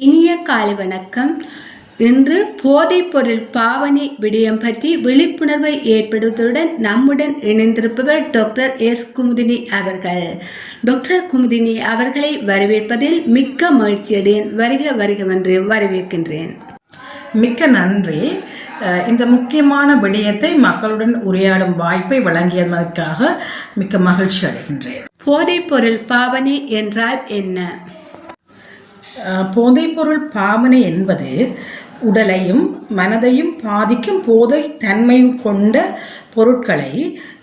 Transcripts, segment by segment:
இனிய காலை வணக்கம். இன்று போதைப்பொருள் பாவனை விடயம் பற்றி விழிப்புணர்வை ஏற்படுத்துவதுடன் நம்முடன் இணைந்திருப்பவர் டாக்டர் எஸ் குமுதினி அவர்கள். டாக்டர் குமுதினி அவர்களை வரவேற்பதில் மிக்க மகிழ்ச்சியடையேன். வருகவென்று வரவேற்கின்றேன். மிக்க நன்றி. இந்த முக்கியமான விடயத்தை மக்களுடன் உரையாடும் வாய்ப்பை வழங்கியதற்காக மிக்க மகிழ்ச்சி அடைகின்றேன். போதைப்பொருள் பாவனை என்றால் என்ன? போதைப்பொருள் பாவனை என்பது உடலையும் மனதையும் பாதிக்கும் போதை தன்மை கொண்ட பொருட்களை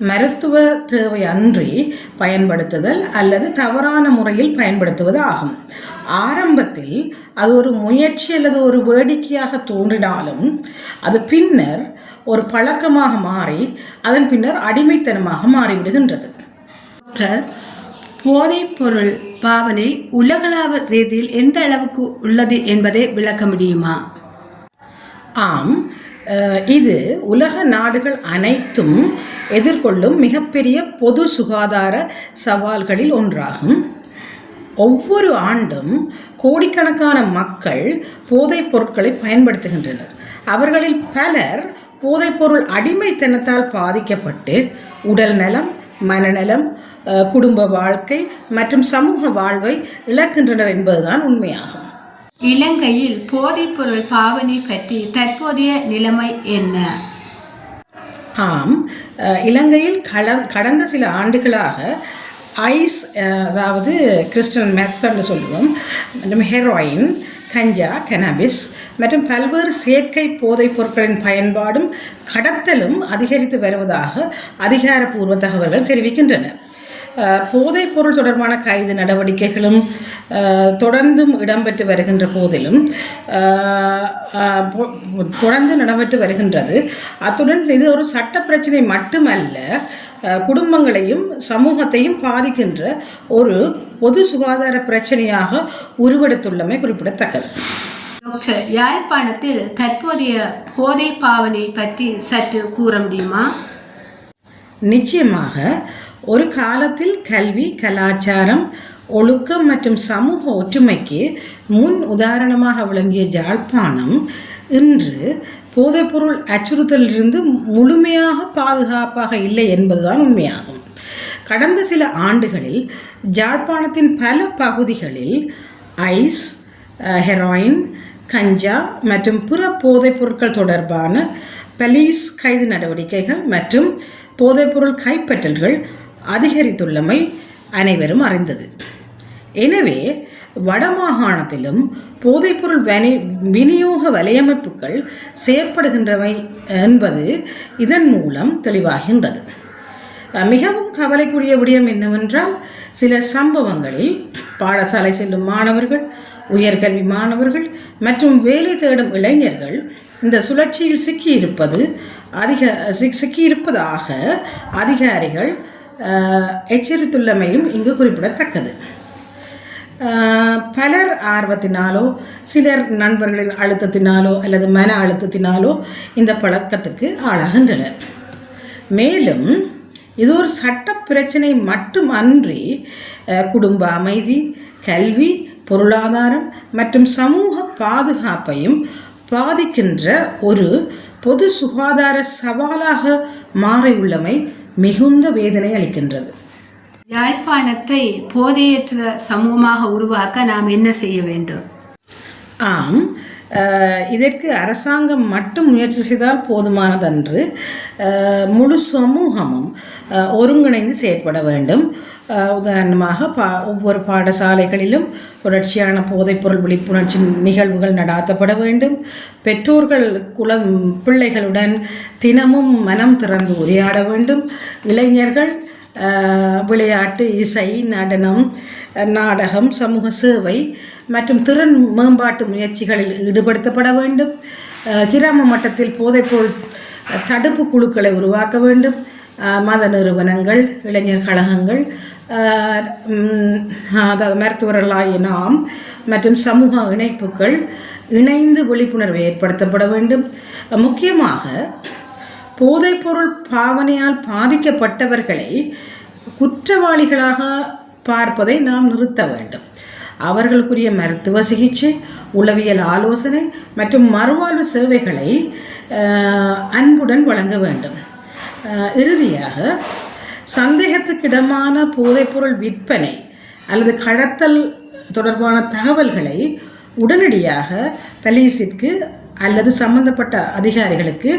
மருத்துவ தேவை அன்றி பயன்படுத்துதல் அல்லது தவறான முறையில் பயன்படுத்துவது ஆகும். ஆரம்பத்தில் அது ஒரு முயற்சி அல்லது ஒரு வேடிக்கையாக தோன்றினாலும் அது பின்னர் ஒரு பழக்கமாக மாறி அதன் பின்னர் அடிமைத்தனமாக மாறிவிடுகின்றது. போதைப்பொருள் பாவனை உலகளாவ ரீதியில் எந்த அளவுக்கு உள்ளது என்பதை விளக்க முடியுமா? ஆம், இது உலக நாடுகள் அனைத்தும் எதிர்கொள்ளும் மிகப்பெரிய பொது சுகாதார சவால்களில் ஒன்றாகும். ஒவ்வொரு ஆண்டும் கோடிக்கணக்கான மக்கள் போதைப் பொருட்களை பயன்படுத்துகின்றனர். அவர்களில் பலர் போதைப்பொருள் அடிமைத்தனத்தால் பாதிக்கப்பட்டு உடல் நலம், மனநலம், குடும்ப வாழ்க்கை மற்றும் சமூக வாழ்வை இழக்கின்றனர் என்பதுதான் உண்மையாகும். இலங்கையில் போதைப்பொருள் பாவனை பற்றி தற்போதைய நிலைமை என்ன? ஆம், இலங்கையில் கடந்த சில ஆண்டுகளாக ஐஸ், அதாவது கிறிஸ்டல் மெத் என்று சொல்லுவோம், மற்றும் ஹெரோயின், கஞ்சா, கனாபிஸ் மற்றும் பல்வேறு செயற்கை போதைப் பொருட்களின் பயன்பாடும் கடத்தலும் அதிகரித்து வருவதாக அதிகாரப்பூர்வ தகவல்கள் தெரிவிக்கின்றன. போதைப் பொருள் தொடர்பான கைது நடவடிக்கைகளும் தொடர்ந்தும் இடம்பெற்று வருகின்ற போதிலும் அத்துடன் இது ஒரு சட்ட பிரச்சனை மட்டுமல்ல, குடும்பங்களையும் சமூகத்தையும் பாதிக்கின்ற ஒரு பொது சுகாதார பிரச்சனையாக உருவெடுத்துள்ளமை குறிப்பிடத்தக்கது. டாக்டர், யாழ்ப்பாணத்தில் தற்போதைய போதை பாவனை பற்றி சற்று கூற முடியுமா? நிச்சயமாக. ஒரு காலத்தில் கல்வி, கலாச்சாரம், ஒழுக்கம் மற்றும் சமூக ஒற்றுமைக்கு முன் உதாரணமாக விளங்கிய யாழ்ப்பாணம் இன்று போதைப்பொருள் அச்சுறுத்தலிலிருந்து முழுமையாக பாதுகாப்பாக இல்லை என்பதுதான் உண்மையாகும். கடந்த சில ஆண்டுகளில் யாழ்ப்பாணத்தின் பல பகுதிகளில் ஐஸ், ஹெரோயின், கஞ்சா மற்றும் பிற போதைப் பொருட்கள் தொடர்பான போலீஸ் கைது நடவடிக்கைகள் மற்றும் போதைப்பொருள் கைப்பற்றல்கள் அதிகரித்துள்ளமை அனைவரும் அறிந்தது. எனவே வடமாகாணத்திலும் போதைப்பொருள் விநியோக வலையமைப்புகள் செயற்படுகின்றவை என்பது இதன் மூலம் தெளிவாகின்றது. மிகவும் கவலைக்குரிய விடயம் என்னவென்றால், சில சம்பவங்களில் பாடசாலை செல்லும் மாணவர்கள், உயர்கல்வி மாணவர்கள் மற்றும் வேலை தேடும் இளைஞர்கள் இந்த சுழற்சியில் சிக்கியிருப்பதாக அதிகாரிகள் எச்சரித்துள்ளமையும் இங்கு குறிப்பிடத்தக்கது. பலர் ஆர்வத்தினாலோ சிலர் நண்பர்களின் அழுத்தத்தினாலோ அல்லது மன அழுத்தத்தினாலோ இந்த பழக்கத்துக்கு ஆளாகின்றனர். மேலும் இது ஒரு சட்ட பிரச்சனை மட்டுமன்றி குடும்ப அமைதி, கல்வி, பொருளாதாரம் மற்றும் சமூக பாதுகாப்பையும் பாதிக்கின்ற ஒரு பொது சுகாதார சவாலாக மாறியுள்ளமை மிகுந்த வேதனை அளிக்கின்றது. யாழ்ப்பாணத்தை போதையற்ற சமூகமாக உருவாக்க நாம் என்ன செய்ய வேண்டும்? ஆம், இதற்கு அரசாங்கம் மட்டும் முயற்சி செய்தால் போதுமானதன்று. முழு சமூகமும் ஒருங்கிணைந்து செயற்பட வேண்டும். உதாரணமாக ஒவ்வொரு பாடசாலைகளிலும் தொடர்ச்சியான போதைப்பொருள் விழிப்புணர்ச்சி நிகழ்வுகள் நடாத்தப்பட வேண்டும். பெற்றோர்கள் பிள்ளைகளுடன் தினமும் மனம் திறந்து உரையாட வேண்டும். இளைஞர்கள் விளையாட்டு, இசை, நடனம், நாடகம், சமூக சேவை மற்றும் திறன் மேம்பாட்டு முயற்சிகளில் ஈடுபடுத்தப்பட வேண்டும். கிராம மட்டத்தில் போதைப்பொருள் தடுப்பு குழுக்களை உருவாக்க வேண்டும். மத நிறுவனங்கள், இளைஞர் கழகங்கள், அதாவது மருத்துவர்களாகிய நாம் மற்றும் சமூக இணைப்புகள் இணைந்து விழிப்புணர்வை ஏற்படுத்தப்பட வேண்டும். முக்கியமாக போதைப்பொருள் பாவனையால் பாதிக்கப்பட்டவர்களை குற்றவாளிகளாக பார்ப்பதை நாம் நிறுத்த வேண்டும். அவர்களுக்குரிய மருத்துவ சிகிச்சை, உளவியல் ஆலோசனை மற்றும் மறுவாழ்வு சேவைகளை அன்புடன் வழங்க வேண்டும். இறுதியாக, சந்தேகத்துக்கிடமான போதைப்பொருள் விற்பனை அல்லது கடத்தல் தொடர்பான தகவல்களை உடனடியாக போலீஸிற்கு அல்லது சம்பந்தப்பட்ட அதிகாரிகளுக்கு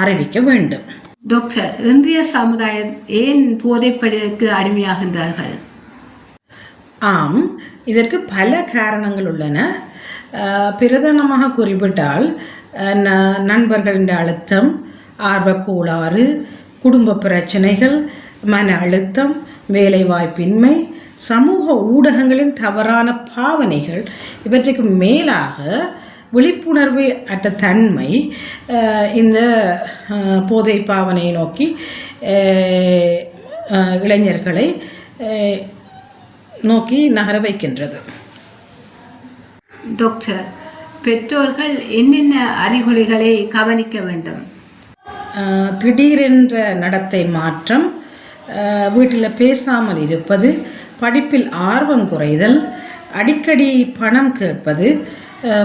அறிவிக்க வேண்டும். டாக்டர், இன்றைய சமுதாயம் ஏன் போதைப்பொருளுக்கு அடிமையாகின்றார்கள்? ஆம், இதற்கு பல காரணங்கள் உள்ளன. பிரதானமாக குறிப்பிட்டால் நண்பர்களின் அழுத்தம், ஆர்வக்கோளாறு, குடும்ப பிரச்சனைகள், மன அழுத்தம், வேலைவாய்ப்பின்மை, சமூக ஊடகங்களின் தவறான பாவனைகள், இவற்றுக்கு மேலாக விழிப்புணர்வு அற்ற தன்மை இந்த போதை பாவனையை நோக்கி இளைஞர்களை நோக்கி நகர வைக்கின்றது. டாக்டர், பெற்றோர்கள் என்னென்ன அறிகுறிகளை கவனிக்க வேண்டும்? திடீரென்ற நடத்தை மாற்றம், வீட்டில் பேசாமல் இருப்பது, படிப்பில் ஆர்வம் குறைதல், அடிக்கடி பணம் கேட்பது,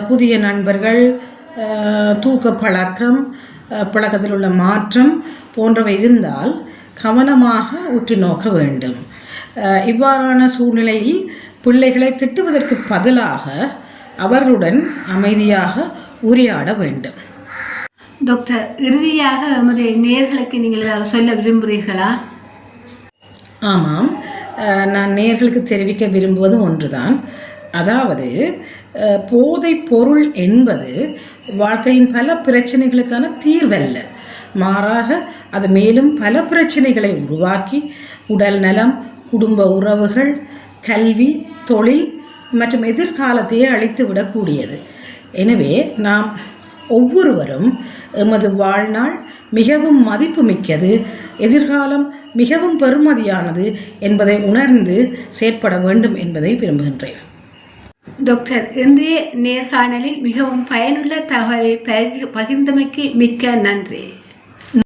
புதிய நண்பர்கள், தூக்க பழக்கத்தில் உள்ள மாற்றம் போன்றவை இருந்தால் கவனமாக உற்று நோக்க வேண்டும். இவ்வாறான சூழ்நிலையில் பிள்ளைகளை திட்டுவதற்கு பதிலாக அவர்களுடன் அமைதியாக உரையாட வேண்டும். டாக்டர், இறுதியாக எமது நேயர்களுக்கு நீங்கள் சொல்ல விரும்புகிறீர்களா? ஆமாம், நான் நேயர்களுக்கு தெரிவிக்க விரும்புவது ஒன்றுதான். அதாவது, போதை பொருள் என்பது வாழ்க்கையின் பல பிரச்சனைகளுக்கான தீர்வல்ல. மாறாக அது மேலும் பல பிரச்சனைகளை உருவாக்கி உடல் நலம், குடும்ப உறவுகள், கல்வி, தொழில் மற்றும் எதிர்காலத்தையே அழித்து விடக்கூடியது. எனவே நாம் ஒவ்வொருவரும் எமது வாழ்நாள் மிகவும் மதிப்புமிக்கது, எதிர்காலம் மிகவும் பெறுமதியானது என்பதை உணர்ந்து செயற்பட வேண்டும் என்பதை விரும்புகின்றேன். டாக்டர், இன்றைய நேர்காணலில் மிகவும் பயனுள்ள தகவலை பகிர்ந்தமைக்கு மிக்க நன்றி.